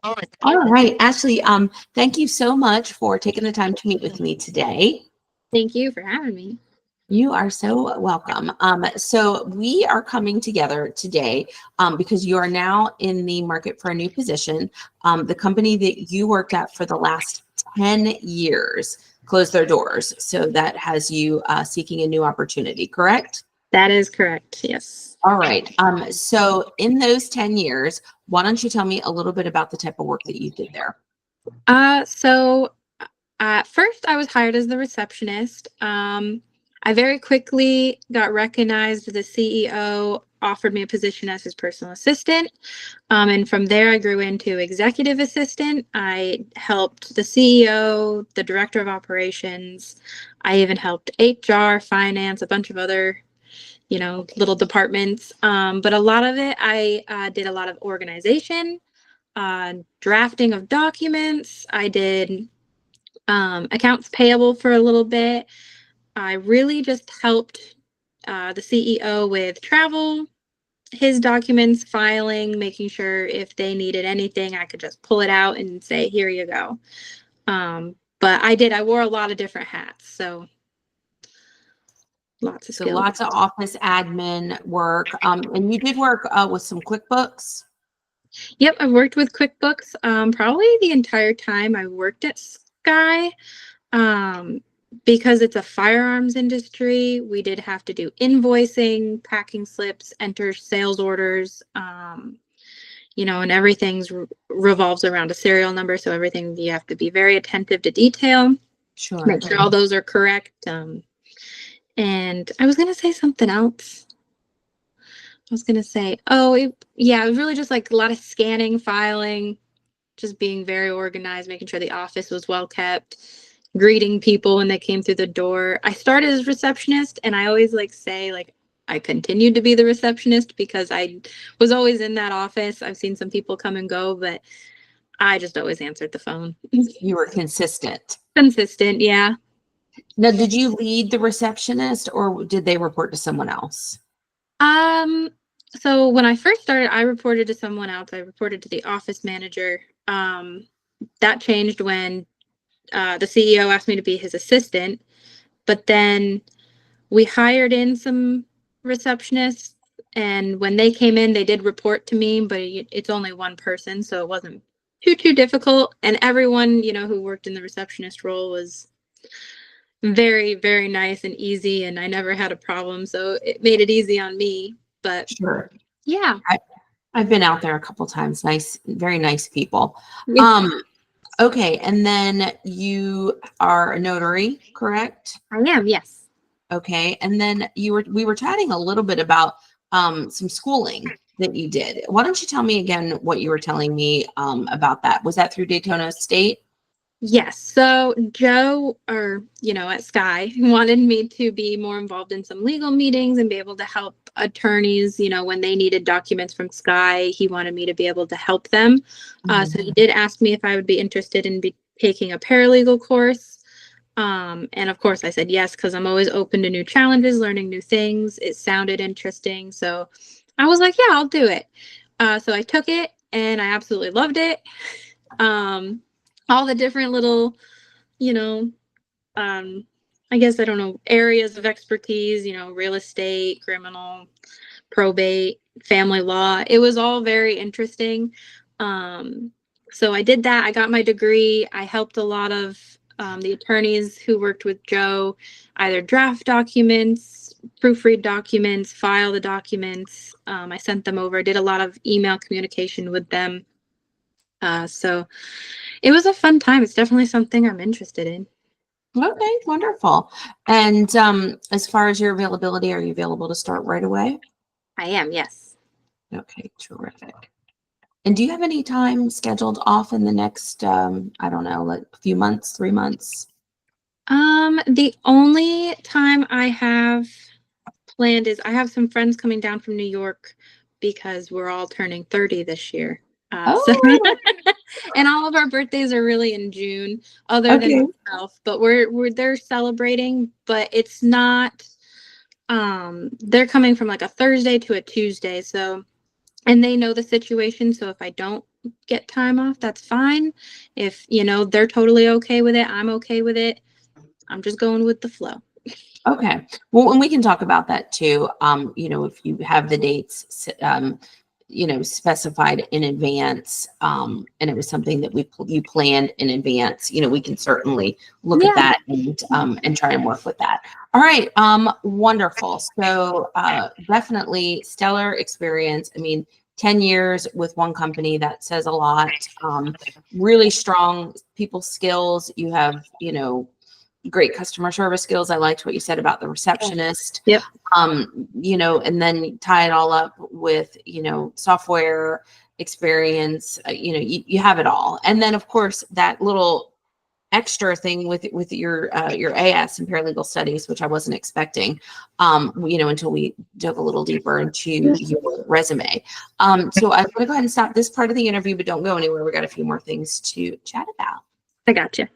All right, Ashley, thank you so much for taking the time to meet with me today. Thank you for having me. You are so welcome. So we are coming together today because you are now in the market for a new position. The company that you worked at for the last 10 years closed their doors. So that has you seeking a new opportunity, correct? That is correct. Yes. All right. So in those 10 years, why don't you tell me a little bit about the type of work that you did there? So at first I was hired as the receptionist. I very quickly got recognized. The CEO offered me a position as his personal assistant. And from there, I grew into executive assistant. I helped the CEO, the director of operations. I even helped HR, finance, a bunch of other, little departments. But a lot of it, I did a lot of organization, drafting of documents. I did accounts payable for a little bit. I really just helped the CEO with travel, his documents, filing, making sure if they needed anything, I could just pull it out and say, here you go. But I wore a lot of different hats. So lots of So skills. lots of office admin work. And you did work with some QuickBooks? Yep, I've worked with QuickBooks probably the entire time I worked at Sky. Because it's a firearms industry, we did have to do invoicing, packing slips, enter sales orders, and everything's revolves around a serial number. So everything, you have to be very attentive to detail, Sure. make sure all those are correct. And I was going to say something else. I was going to say, it was really just like a lot of scanning, filing, just being very organized, making sure the office was well kept, greeting people when they came through the door. I started as receptionist, and I always say I continued to be the receptionist because I was always in that office. I've seen some people come and go, but I just always answered the phone. You were consistent. Consistent, yeah. Now, did you lead the receptionist or did they report to someone else? So when I first started, I reported to someone else. I reported to the office manager. That changed when the CEO asked me to be his assistant, but then we hired in some receptionists, and when they came in, they did report to me, but it's only one person, so it wasn't too difficult. And everyone, who worked in the receptionist role was very, very nice and easy, and I never had a problem, so it made it easy on me. But Sure. yeah. I've been out there a couple times. Nice, very nice people. Okay, and then you are a notary, correct? I am, yes. Okay, and then we were chatting a little bit about some schooling that you did. Why don't you tell me again what you were telling me about that? Was that through Daytona State? Yes. So Joe, at Sky, wanted me to be more involved in some legal meetings and be able to help attorneys, when they needed documents from Sky. He wanted me to be able to help them. So he did ask me if I would be interested in taking a paralegal course. And of course I said yes, because I'm always open to new challenges, learning new things. It sounded interesting. So I was like, yeah, I'll do it. So I took it and I absolutely loved it. All the different little, I guess, I don't know, areas of expertise, real estate, criminal, probate, family law. It was all very interesting. So I did that. I got my degree. I helped a lot of the attorneys who worked with Joe either draft documents, proofread documents, file the documents. I sent them over, did a lot of email communication with them. So it was a fun time. It's definitely something I'm interested in. Okay, wonderful. And as far as your availability, are you available to start right away? I am, yes. Okay, terrific. And do you have any time scheduled off in the next, I don't know, like a few months, 3 months? The only time I have planned is I have some friends coming down from New York because we're all turning 30 this year. And all of our birthdays are really in June, other than myself. But they're celebrating, but it's not. They're coming from like a Thursday to a Tuesday, so, and they know the situation. So if I don't get time off, that's fine. If, they're totally okay with it, I'm okay with it. I'm just going with the flow. Okay. Well, and we can talk about that too. If you have the dates, specified in advance, and it was something that you planned in advance, we can certainly look at that and try and work with that. All right. Wonderful. So, definitely stellar experience. I mean, 10 years with one company, that says a lot. Really strong people skills. You have, great customer service skills. I liked what you said about the receptionist. Yep. And then tie it all up with, software experience, you have it all. And then of course that little extra thing with your AS and paralegal studies, which I wasn't expecting, until we dug a little deeper into your resume. So I'm going to go ahead and stop this part of the interview, but don't go anywhere. We got a few more things to chat about. I gotcha.